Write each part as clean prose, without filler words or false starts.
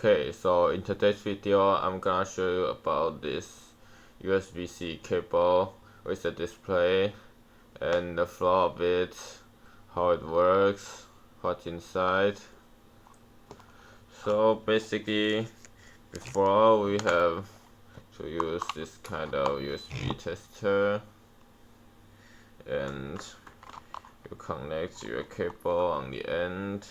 Okay, so in today's video I'm gonna show you about this USB-C cable with the display and the flow of it, how it works, what's inside. So basically, before we have to use this kind of USB tester, and you connect your cable on the end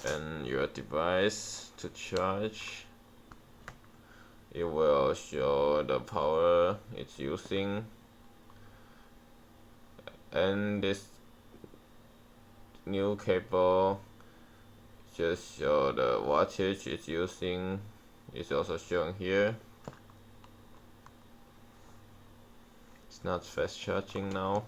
and your device to charge. It will show the power it's using, and this new cable just show the wattage it's using. It's also shown here. It's not fast charging now.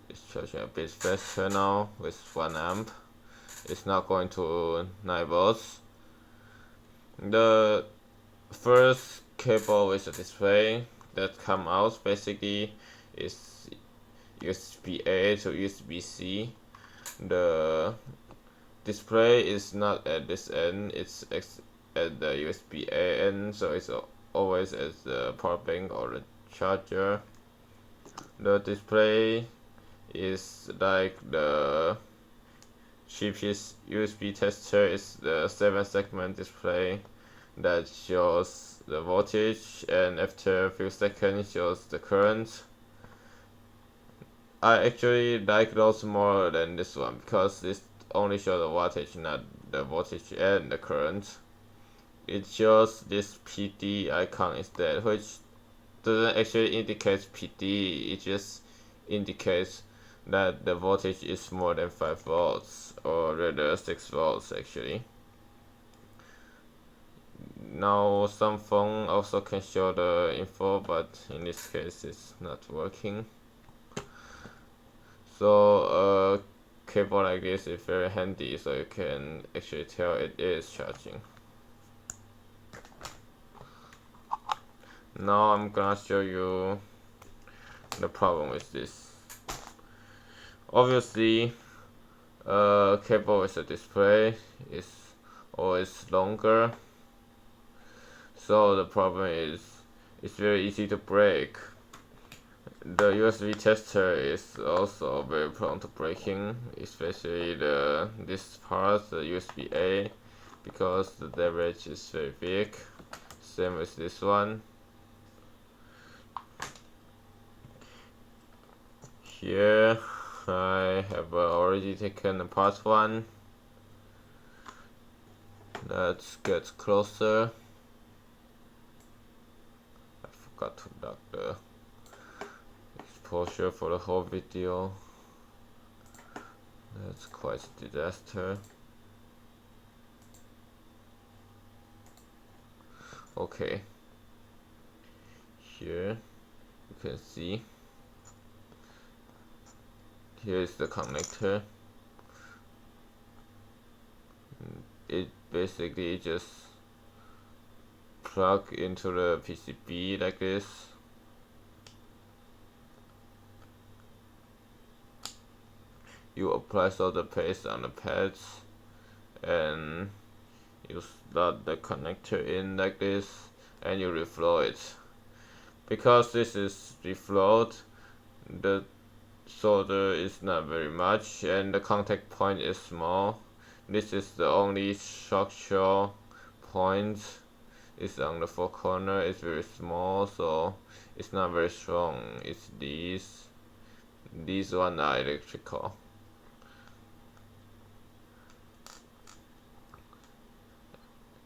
It's charging a bit faster now with 1 amp. It's not going to 9 volts. The first cable with the display that come out basically is USB-A to USB-C. The display is not at this end, it's at the USB-A end, so it's always at the power bank or the charger. The display is like the cheapest USB tester is the 7-segment display that shows the voltage, and after a few seconds shows the current. I actually like those more than this one because this only shows the wattage, not the voltage and the current. It shows this PD icon instead, which doesn't actually indicate PD, it just indicates that the voltage is more than 5 volts, or rather 6 volts actually. Now some phone also can show the info, but in this case it's not working. So a cable like this is very handy, so you can actually tell it is charging. Now I'm gonna show you the problem with this. Obviously, a cable with a display is always longer, so the problem is it's very easy to break. The USB tester is also very prone to breaking, especially this part, the USB-A, because the damage is very big. Same with this one. Here I have already taken apart one. Let's get closer. I forgot to lock the exposure for the whole video. That's quite a disaster. Okay. Here you can see. Here is the connector. It basically just plug into the PCB like this. You apply solder paste on the pads, and you slot the connector in like this, and you reflow it. Because this is reflowed, the solder is not very much and the contact point is small. This is the only structural point. It's on the 4 corner. It's very small, so it's not very strong. It's these one are electrical.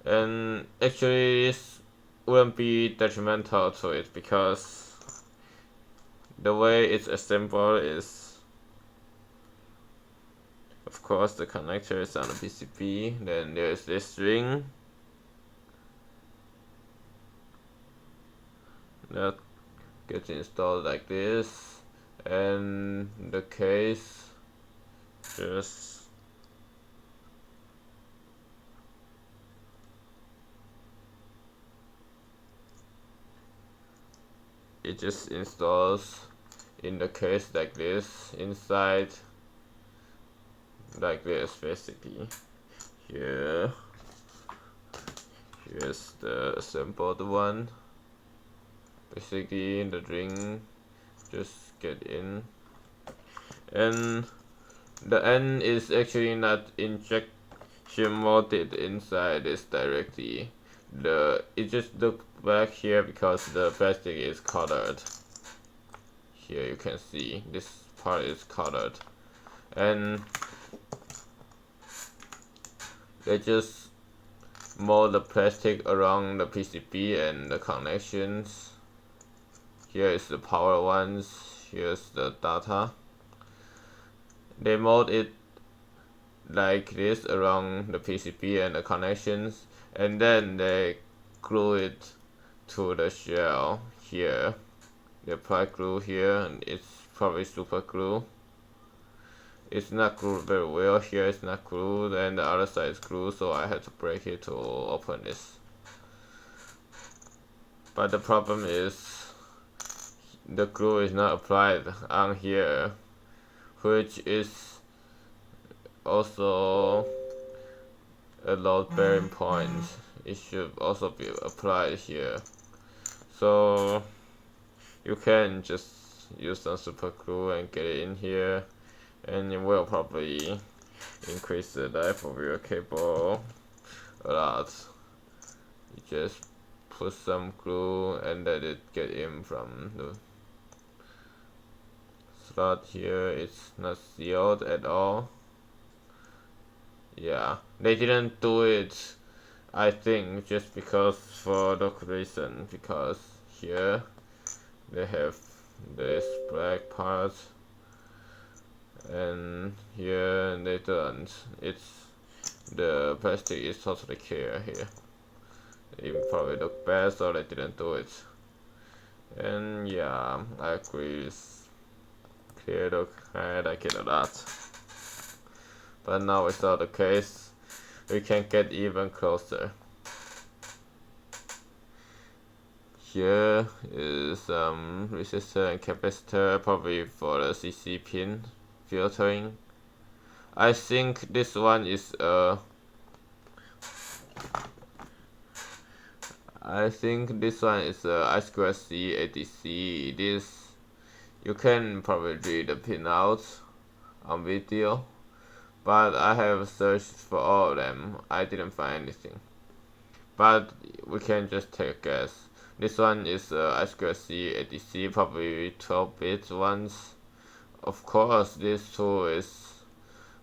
And actually this wouldn't be detrimental to it because the way it's assembled is, of course, the connector is on the PCB, then there's this string that gets installed like this, and the case just installs in the case like this. Inside like this basically. Here's the assembled one. Basically the ring just get in, and the end is actually not injection molded inside this directly. It just look back here because the plastic is colored. Here you can see this part is colored, and they just mold the plastic around the PCB and the connections. Here is the power ones, here's the data. They mold it like this around the PCB and the connections, and then they glue it to the shell here. They apply glue here, and it's probably super glue. It's not glued very well. Here it's not glued, and the other side is glued, so I had to break it to open this. But the problem is the glue is not applied on here, which is also a load bearing point. It should also be applied here. So you can just use some super glue and get it in here, and it will probably increase the life of your cable a lot. You just put some glue and let it get in from the slot here. It's not sealed at all. Yeah, they didn't do it, I think, just because for the reason, because here they have this black part, and here they don't. It's the plastic is totally clear here. It probably look bad, so they didn't do it. And yeah, I agree. It's clear look. I like it a lot. But now it's not the case. We can get even closer. Here is resistor and capacitor, probably for the CC pin filtering. I think this one is a I2C ADC. This you can probably read the pin out on video, but I have searched for all of them. I didn't find anything. But we can just take a guess. This one is I2C ADC, probably 12-bit ones. Of course, this two is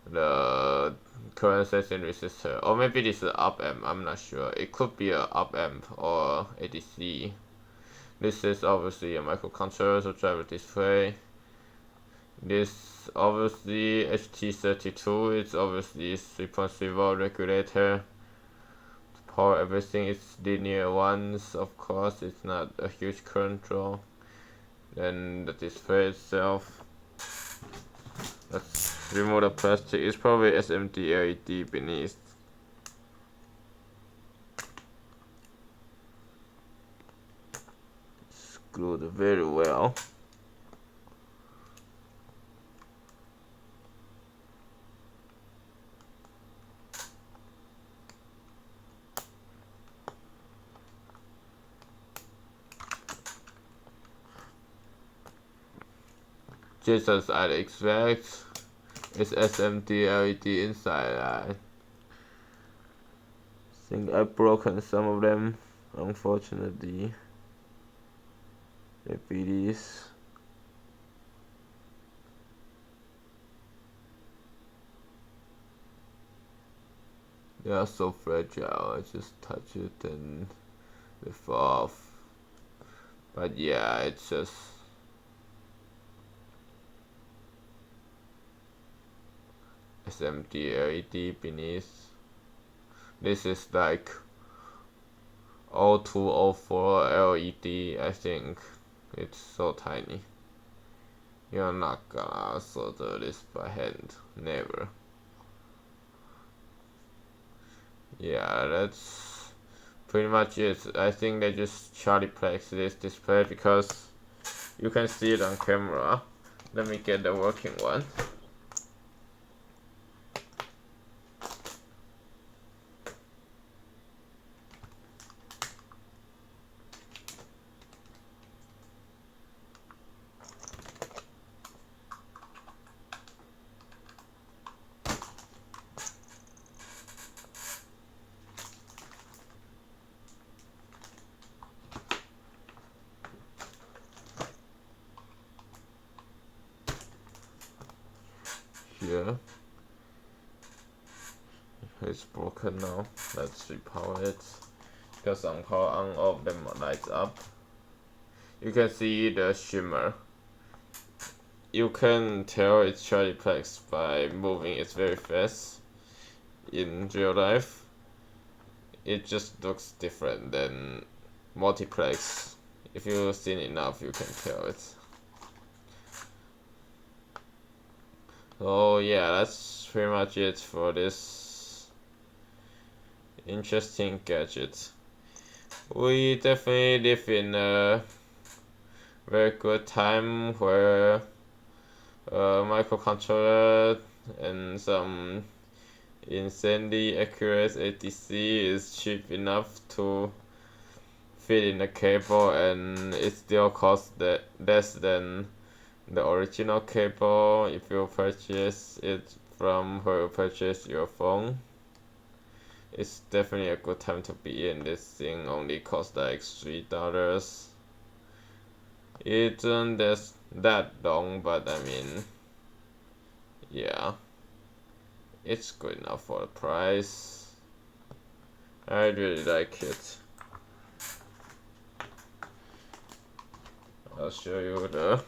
the current sensing resistor, or maybe this is op amp. I'm not sure. It could be a op amp or ADC. This is obviously a microcontroller, so driver display. This obviously HT32. It's obviously 3.3 volt regulator. To power everything, it's linear ones. Of course, it's not a huge current draw. Then the display itself. Let's remove the plastic. It's probably SMD LED beneath. It's glued very well. Just as I'd expect, it's SMD LED inside. I think I've broken some of them, unfortunately. Maybe these. They are so fragile. I just touch it and they fall off. But yeah, it's just SMD LED beneath. This is like 0204 LED, I think. It's so tiny. You're not gonna solder this by hand, never. Yeah, that's pretty much it. I think they just Charlie Plex this display because you can see it on camera. Let me get the working one. here. It's broken now. Let's repower it. Because somehow on all of them lights up. You can see the shimmer. You can tell it's triplex by moving it very fast. In real life, it just looks different than multiplex. If you've seen enough, you can tell it. So yeah, that's pretty much it for this interesting gadget. We definitely live in a very good time where microcontroller and some insanely accurate ADC is cheap enough to fit in the cable, and it still costs less than the original cable if you purchase it from where you purchase your phone. It's definitely a good time to be in. This thing only costs like $3. It isn't that long, but I mean, yeah, it's good enough for the price. I really like it. I'll show you the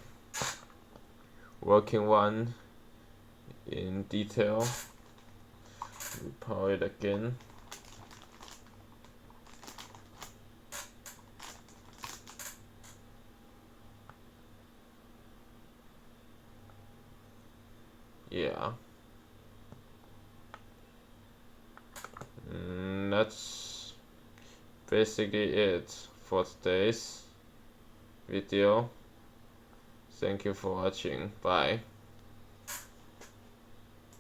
working one in detail. Power it again. Yeah. That's basically it for today's video. Thank you for watching. Bye.